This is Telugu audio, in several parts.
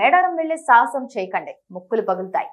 మేడారం వెళ్లే సాహసం చేయకండి, ముక్కులు పగులుతాయి.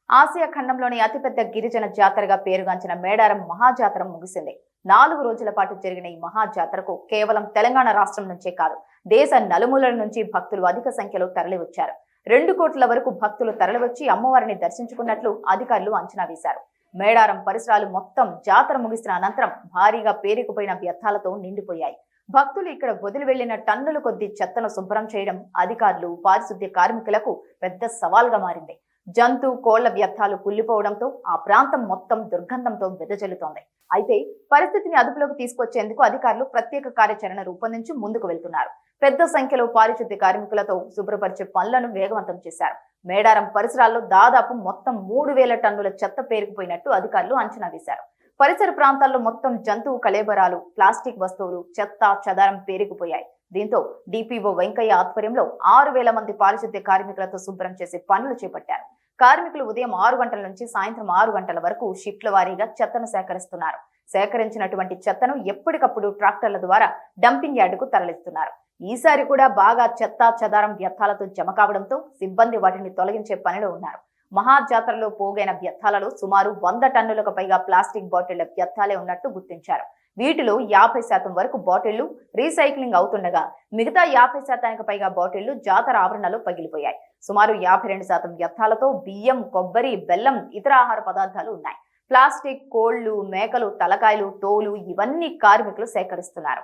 ఆసియా ఖండంలోని అతిపెద్ద గిరిజన జాతరగా పేరుగాంచిన మేడారం మహాజాతర ముగిసింది. 4 రోజుల పాటు జరిగిన ఈ మహాజాతరకు కేవలం తెలంగాణ రాష్ట్రం నుంచే కాదు, దేశ నలుమూలల నుంచి భక్తులు అధిక సంఖ్యలో తరలివచ్చారు. 2 కోట్ల వరకు భక్తులు తరలివచ్చి అమ్మవారిని దర్శించుకున్నట్లు అధికారులు అంచనా వేశారు. మేడారం పరిసరాలు మొత్తం జాతర ముగిసిన అనంతరం భారీగా పేరుకుపోయిన వ్యర్థాలతో నిండిపోయాయి. భక్తులు ఇక్కడ వదిలి వెళ్లిన టన్నుల కొద్ది చెత్తను శుభ్రం చేయడం అధికారులు, పారిశుద్ధ్య కార్మికులకు పెద్ద సవాల్గా మారింది. జంతు, కోళ్ల వ్యర్థాలు కుళ్లిపోవడంతో ఆ ప్రాంతం మొత్తం దుర్గంధంతో వెదజల్లుతోంది. అయితే పరిస్థితిని అదుపులోకి తీసుకొచ్చేందుకు అధికారులు ప్రత్యేక కార్యాచరణ రూపొందించి ముందుకు వెళ్తున్నారు. పెద్ద సంఖ్యలో పారిశుద్ధ్య కార్మికులతో శుభ్రపరిచే పనులను వేగవంతం చేశారు. మేడారం పరిసరాల్లో దాదాపు మొత్తం 3000 టన్నుల చెత్త పేరుకుపోయినట్టు అధికారులు అంచనా వేశారు. పరిసర ప్రాంతాల్లో మొత్తం జంతువు కళేబరాలు, ప్లాస్టిక్ వస్తువులు, చెత్త చెదారం పేరుకుపోయాయి. దీంతో డిపిఓ వెంకయ్య ఆధ్వర్యంలో 6000 మంది పారిశుద్ధ్య కార్మికులతో శుభ్రం చేసే పనులు చేపట్టారు. కార్మికులు ఉదయం 6 గంటల నుంచి సాయంత్రం 6 గంటల వరకు షిఫ్ట్ల వారీగా చెత్తను సేకరిస్తున్నారు. సేకరించినటువంటి చెత్తను ఎప్పటికప్పుడు ట్రాక్టర్ల ద్వారా డంపింగ్ యార్డుకు తరలిస్తున్నారు. ఈసారి కూడా బాగా చెత్త చెదారం వ్యర్థాలతో జమ కావడంతో సిబ్బంది వాటిని తొలగించే పనిలో ఉన్నారు. మహాజాతరలో పోగైన వ్యర్థాలలో సుమారు 100 టన్నులకు పైగా ప్లాస్టిక్ బాటిళ్ల వ్యర్థాలే ఉన్నట్టు గుర్తించారు. వీటిలో 50% వరకు బాటిళ్లు రీసైక్లింగ్ అవుతుండగా మిగతా 50% పైగా బాటిళ్లు జాతర ఆవరణలో పగిలిపోయాయి. సుమారు 52% వ్యర్థాలతో బియ్యం, కొబ్బరి, బెల్లం, ఇతర ఆహార పదార్థాలు ఉన్నాయి. ప్లాస్టిక్, కోళ్లు, మేకలు, తలకాయలు, తోలు ఇవన్నీ కార్మికులు సేకరిస్తున్నారు.